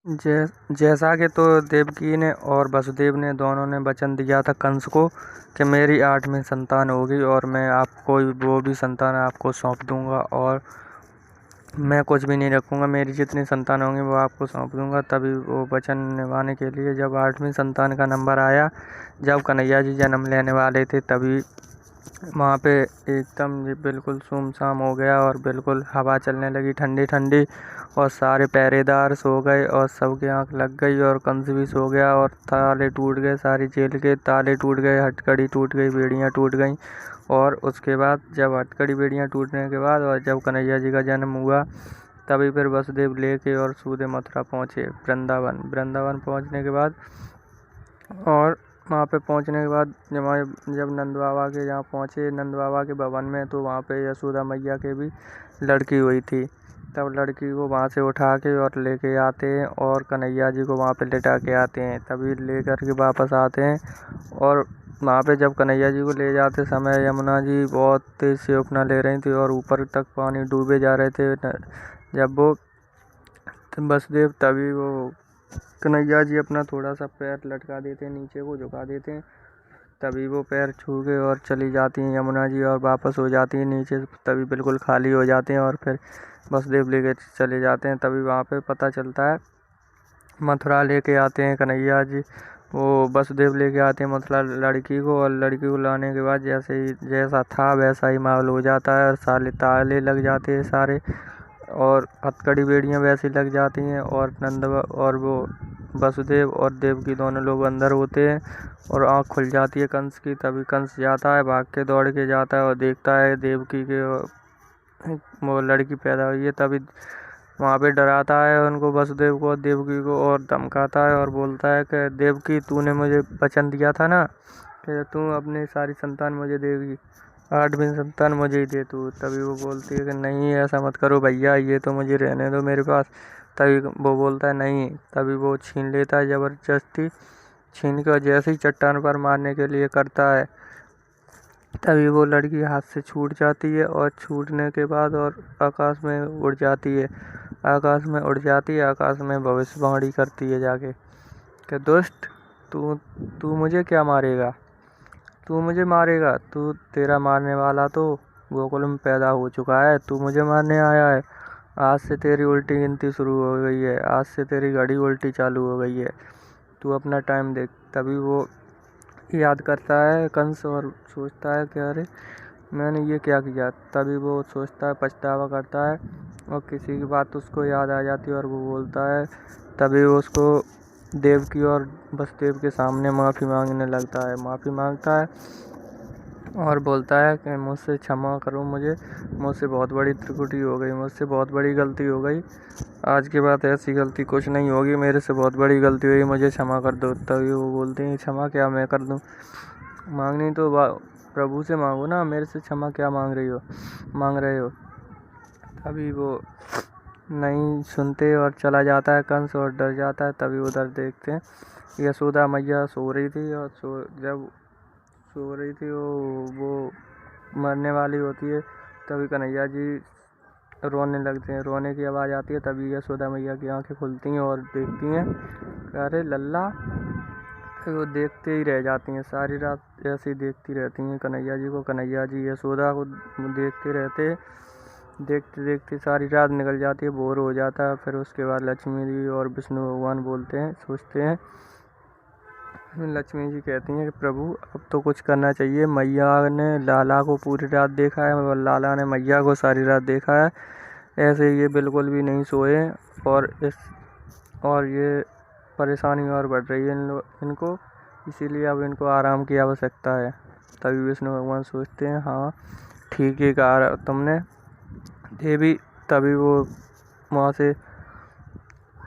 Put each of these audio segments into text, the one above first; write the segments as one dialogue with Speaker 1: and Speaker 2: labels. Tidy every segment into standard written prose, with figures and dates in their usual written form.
Speaker 1: जैसा कि तो देवकी ने और वसुदेव ने दोनों ने वचन दिया था कंस को कि मेरी 8वीं संतान होगी और मैं आपको वो भी संतान आपको सौंप दूंगा और मैं कुछ भी नहीं रखूंगा, मेरी जितनी संतान होंगी वो आपको सौंप दूंगा। तभी वो वचन निभाने के लिए जब 8वीं संतान का नंबर आया, जब कन्हैया जी जन्म लेने वाले थे, तभी वहाँ पे एकदम ये बिल्कुल सुमसाम हो गया और बिल्कुल हवा चलने लगी ठंडी ठंडी और सारे पहरेदार सो गए और सबकी आंख लग गई और कंस भी सो गया और ताले टूट गए, सारी जेल के ताले टूट गए, हथकड़ी टूट गई, बेड़ियाँ टूट गईं। और उसके बाद जब हथकड़ी बेड़ियाँ टूटने के बाद और जब कन्हैया जी का जन्म हुआ, तभी फिर वसुदेव लेके और सूधे मथुरा पहुँचे, वृंदावन। वृंदावन पहुँचने के बाद और वहाँ पे पहुँचने के बाद जब नंद बाबा के यहाँ पहुँचे, नंद बाबा के भवन में, तो वहाँ पे यशोदा मैया के भी लड़की हुई थी। तब लड़की को वहाँ से उठा के और लेके आते हैं और कन्हैया जी को वहाँ पे लिटा के आते हैं, तभी लेकर के वापस आते हैं। और वहाँ पे जब कन्हैया जी को ले जाते समय यमुना जी बहुत तेज से उपना ले रही थी और ऊपर तक पानी डूबे जा रहे थे। जब वो वसुदेव, तभी वो कन्हैया जी अपना थोड़ा सा पैर लटका देते हैं, नीचे को झुका देते हैं, तभी वो पैर छू के और चली जाती हैं यमुना जी और वापस हो जाती हैं नीचे, तभी बिल्कुल खाली हो जाते हैं और फिर वसुदेव लेके चले जाते हैं। तभी वहाँ पे पता चलता है, मथुरा लेके आते हैं कन्हैया जी, वो वसुदेव लेके आते हैं मथुरा लड़की को, और लड़की को लाने के बाद जैसा था वैसा ही माहौल हो जाता है और साले ताले लग जाते हैं सारे और हथकड़ी बेड़ियाँ वैसी लग जाती हैं और और वो वसुदेव और देवकी दोनों लोग अंदर होते हैं और आँख खुल जाती है कंस की। तभी कंस जाता है, भाग के दौड़ के जाता है और देखता है देवकी के वो लड़की पैदा हुई है। तभी वहाँ पे डराता है उनको, वसुदेव को और देवकी को, और धमकाता है और बोलता है कि देवकी, तूने मुझे वचन दिया था ना कि तू अपनी सारी संतान मुझे देगी, 8वीं संतान मुझे ही दे तू। तभी वो बोलती है कि नहीं, ऐसा मत करो भैया, ये तो मुझे रहने दो मेरे पास। तभी वो बोलता है नहीं, तभी वो छीन लेता है ज़बरदस्ती, छीन कर जैसे ही चट्टान पर मारने के लिए करता है, तभी वो लड़की हाथ से छूट जाती है और छूटने के बाद और आकाश में उड़ जाती है, आकाश में उड़ जाती है, आकाश में भविष्यवाणी करती है जाके कि दुष्ट, तू तू मुझे क्या मारेगा, तू मुझे मारेगा, तू तेरा मारने वाला तो गोकुल में पैदा हो चुका है, तू मुझे मारने आया है। आज से तेरी उल्टी गिनती शुरू हो गई है, आज से तेरी घड़ी उल्टी चालू हो गई है, तू अपना टाइम देख। तभी वो याद करता है कंस और सोचता है कि अरे मैंने ये क्या किया। तभी वो सोचता है, पछतावा करता है और किसी की बात उसको याद आ जाती है और वो बोलता है, तभी वो उसको देवकी और वसुदेव के सामने माफ़ी मांगने लगता है, माफ़ी मांगता है और बोलता है कि मुझसे क्षमा करो, मुझसे बहुत बड़ी त्रुटि हो गई, मुझसे बहुत बड़ी गलती हो गई, आज के बाद ऐसी गलती कुछ नहीं होगी, मेरे से बहुत बड़ी गलती हुई, मुझे क्षमा कर दो। तभी वो बोलते हैं, क्षमा क्या मैं कर दूँ, मांगनी तो प्रभु से मांगो ना, मेरे से क्षमा क्या मांग रहे हो। तभी वो नहीं सुनते और चला जाता है कंस और डर जाता है। तभी उधर देखते हैं यशोदा मैया सो रही थी और जब सो रही थी वो मरने वाली होती है, तभी कन्हैया जी रोने लगते हैं, रोने की आवाज़ आती है। तभी यशोदा मैया की आंखें खुलती हैं और देखती हैं, अरे लल्ला। फिर वो देखते ही रह जाती हैं, सारी रात ऐसे ही देखती रहती हैं कन्हैया जी को। कन्हैया जी यशोदा को देखते रहते, देखते देखते सारी रात निकल जाती है, भोर हो जाता है। फिर उसके बाद लक्ष्मी जी और विष्णु भगवान सोचते हैं, लक्ष्मी जी कहती हैं कि प्रभु अब तो कुछ करना चाहिए, मैया ने लाला को पूरी रात देखा है और लाला ने मैया को सारी रात देखा है, ऐसे ये बिल्कुल भी नहीं सोए और ये परेशानी और बढ़ रही है इनको, इसीलिए अब इनको आराम की आवश्यकता है। तभी विष्णु भगवान सोचते हैं, हाँ ठीक ही कहा तुमने देवी। तभी वो वहाँ से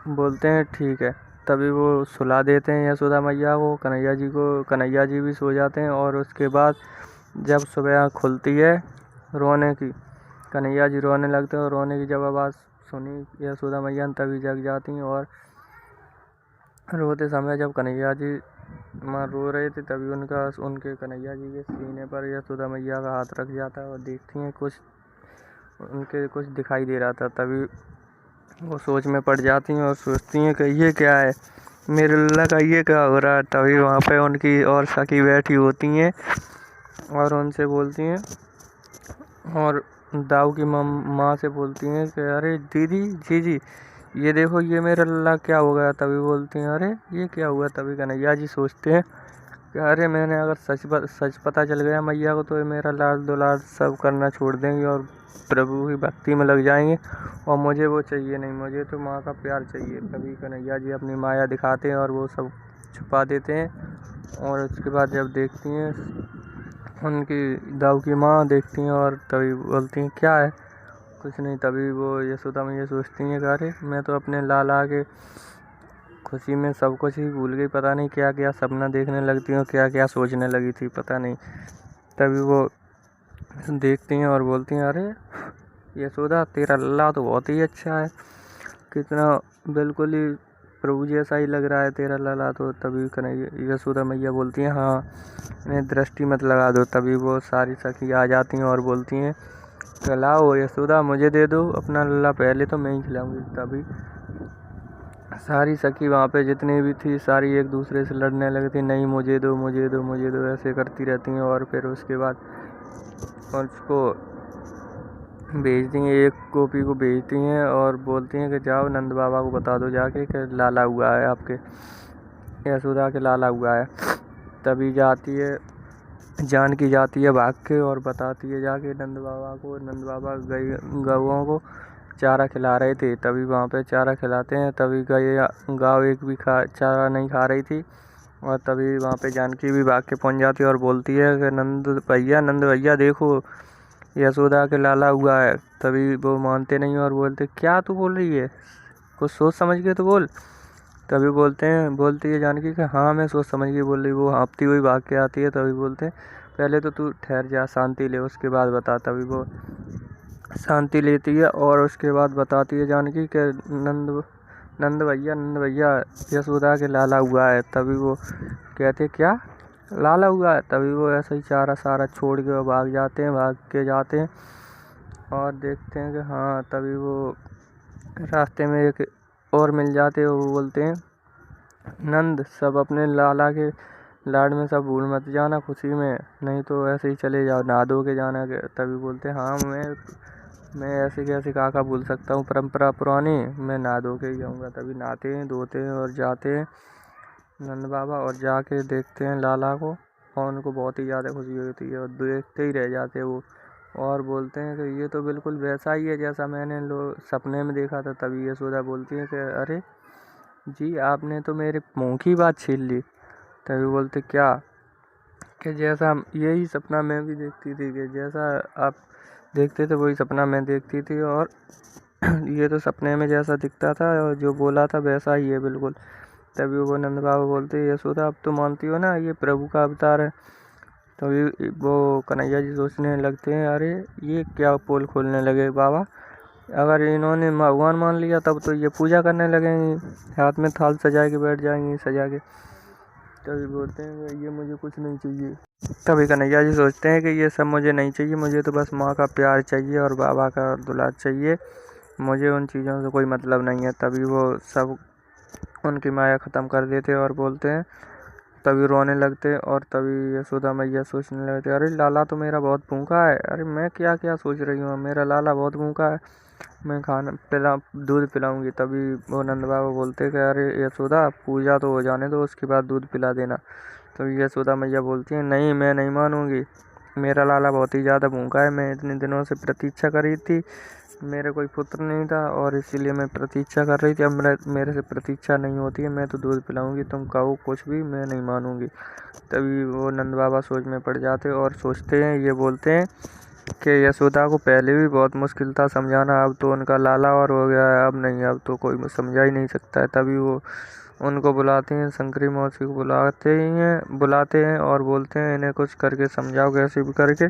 Speaker 1: बोलते हैं ठीक है। तभी वो सुला देते हैं यशोदा मैया को, कन्हैया जी भी सो जाते हैं। और उसके बाद जब सुबह खुलती है रोने की, कन्हैया जी रोने लगते हैं और रोने की जब आवाज़ सुनी यशोदा मैया ने, तभी जग जाती हैं। और रोते समय जब कन्हैया जी माँ रो रहे थे, तभी उनके कन्हैया जी के सीने पर यशोदा मैया का हाथ रख जाता है और देखती हैं कुछ उनके कुछ दिखाई दे रहा था। तभी वो सोच में पड़ जाती हैं और सोचती हैं कि ये क्या है, मेरे लल्ला का ये क्या हो रहा है। तभी वहाँ पे उनकी और सखी बैठी होती हैं और उनसे बोलती हैं और दाऊ की माँ से बोलती हैं कि अरे दीदी जी ये देखो ये मेरा लल्ला क्या हो गया। तभी बोलती हैं अरे ये क्या हुआ। तभी कन्हैया जी सोचते हैं कि अरे मैंने अगर सच पता चल गया मैया को तो ये मेरा लाड दुलार सब करना छोड़ देंगे और प्रभु की भक्ति में लग जाएंगे और मुझे वो चाहिए नहीं, मुझे तो माँ का प्यार चाहिए। तभी कन्हैया जी अपनी माया दिखाते हैं और वो सब छुपा देते हैं। और उसके बाद जब देखती हैं उनकी दाऊ की माँ देखती हैं और तभी बोलती हैं क्या है, कुछ नहीं। तभी वो यशोदा मैया सोचती हैं कि अरे मैं तो अपने लाला के खुशी में सब कुछ ही भूल गई, पता नहीं क्या क्या सपना देखने लगती हूँ, क्या क्या सोचने लगी थी पता नहीं। तभी वो देखती हैं और बोलती हैं अरे यशोदा तेरा लल्ला तो बहुत ही अच्छा है, कितना बिल्कुल ही प्रभु जैसा ही लग रहा है तेरा लल्ला तो। तभी कन्हैया यशोदा मैया बोलती हैं हाँ इन्हें दृष्टि मत लगा दो। तभी वो सारी सखी आ जाती हैं और बोलती हैं खिलाओ यशोदा मुझे दे दो अपना लल्ला, पहले तो मैं ही खिलाऊंगी। तभी सारी सखी वहाँ पे जितनी भी थी सारी एक दूसरे से लड़ने लगी थी, नहीं मुझे दो मुझे दो मुझे दो ऐसे करती रहती हैं। और फिर उसके बाद उसको भेजती हैं, एक गोपी को भेजती हैं और बोलती हैं कि जाओ नंद बाबा को बता दो जाके कि लाला हुआ है आपके, यशोदा के लाला हुआ है। तभी जाती है जानकी जाती है भाग के और बताती है जाके नंद बाबा को। नंद बाबा गौओं को चारा खिला रहे थे, तभी वहाँ पे चारा खिलाते हैं। तभी गाय एक भी चारा नहीं खा रही थी और तभी वहाँ पे जानकी भी भाग के पहुँच जाती है और बोलती है कि नंद भैया देखो यशोदा के लाला हुआ है। तभी वो मानते नहीं और बोलते क्या तू बोल रही है, कुछ सोच समझ के तो बोल। तभी बोलती है जानकी कि हाँ मैं सोच समझ के बोल रही। वो हाँफती हुई भाग के आती है। तभी बोलते हैं पहले तो तू ठहर जा शांति ले उसके बाद बता। तभी वो शांति लेती है और उसके बाद बताती है जानकी कि नंद भैया यशोदा के लाला हुआ है। तभी वो कहते क्या लाला हुआ है। तभी वो ऐसे ही चारा सारा छोड़ के भाग के जाते हैं और देखते हैं कि हाँ। तभी वो रास्ते में एक और मिल जाते हैं, वो बोलते हैं नंद सब अपने लाला के लाड में सब भूल मत जाना खुशी में, नहीं तो ऐसे ही चले जाओ नहा धो के जाना। तभी बोलते हैं हाँ मैं ऐसे कैसे काका भूल सकता हूँ, परंपरा पुरानी, मैं नहा धो के ही जाऊँगा। तभी नहाते हैं धोते हैं और जाते हैं नंद बाबा और जाके देखते हैं लाला को और उनको बहुत ही ज़्यादा खुशी होती है और देखते ही रह जाते हैं वो और बोलते हैं कि ये तो बिल्कुल वैसा ही है जैसा मैंने सपने में देखा था। तभी यशोदा बोलती है कि अरे जी आपने तो मेरे मुँह की बात छीन ली। तभी बोलते क्या कि जैसा यही सपना मैं भी देखती थी, कि जैसा आप देखते थे वही सपना मैं देखती थी और ये तो सपने में जैसा दिखता था और जो बोला था वैसा ही है बिल्कुल। तभी वो नंद बाबा बोलते यशोदा अब तो मानती हो ना ये प्रभु का अवतार है। तभी वो कन्हैया जी सोचने लगते हैं अरे ये क्या पोल खोलने लगे बाबा, अगर इन्होंने भगवान मान लिया तब तो ये पूजा करने लगेंगी, हाथ में थाल सजा के बैठ जाएंगी सजा के। तभी बोलते हैं ये मुझे कुछ नहीं चाहिए। तभी कन्हैया जी सोचते हैं कि ये सब मुझे नहीं चाहिए, मुझे तो बस माँ का प्यार चाहिए और बाबा का दुलार चाहिए, मुझे उन चीज़ों से कोई मतलब नहीं है। तभी वो सब उनकी माया ख़त्म कर देते और बोलते हैं तभी रोने लगते और तभी यशोदा मैया सोचने लगते अरे लाला तो मेरा बहुत भूखा है, अरे मैं क्या क्या सोच रही हूँ, मेरा लाला बहुत भूखा है, मैं दूध पिलाऊंगी। तभी वो नंद बाबा बोलते कि अरे यशोदा पूजा तो हो जाने दो उसके बाद दूध पिला देना। तभी यशोदा मैया बोलती है नहीं मैं नहीं मानूंगी, मेरा लाला बहुत ही ज़्यादा भूखा है, मैं इतने दिनों से प्रतीक्षा करी थी, मेरे कोई पुत्र नहीं था और इसीलिए मैं प्रतीक्षा कर रही थी, अब मेरे से प्रतीक्षा नहीं होती है, मैं तो दूध पिलाऊंगी, तुम कहो कुछ भी मैं नहीं मानूंगी। तभी वो नंद बाबा सोच में पड़ जाते और सोचते हैं ये बोलते हैं कि यशोदा को पहले भी बहुत मुश्किल था समझाना, अब तो उनका लाला और हो गया है, अब नहीं, अब तो कोई समझा ही नहीं सकता है। तभी वो उनको बुलाते हैं, शंकरी मौसी को बुलाते हैं और बोलते हैं इन्हें कुछ करके समझाओ कैसे भी करके।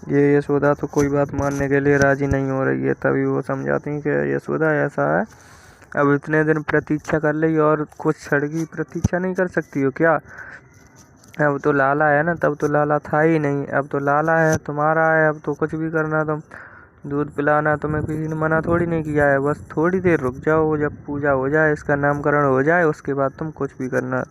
Speaker 1: ये यशोदा तो कोई बात मानने के लिए राजी नहीं हो रही है। तभी वो समझाती हैं कि यशोदा ऐसा है, अब इतने दिन प्रतीक्षा कर ली और कुछ क्षण की प्रतीक्षा नहीं कर सकती हो क्या, अब तो लाला है ना, तब तो लाला था ही नहीं, अब तो लाला है तुम्हारा है, अब तो कुछ भी करना तुम, दूध पिलाना तुम्हें किसी ने मना थोड़ी नहीं किया है, बस थोड़ी देर रुक जाओ, जब पूजा हो जाए, इसका नामकरण हो जाए, उसके बाद तुम कुछ भी करना।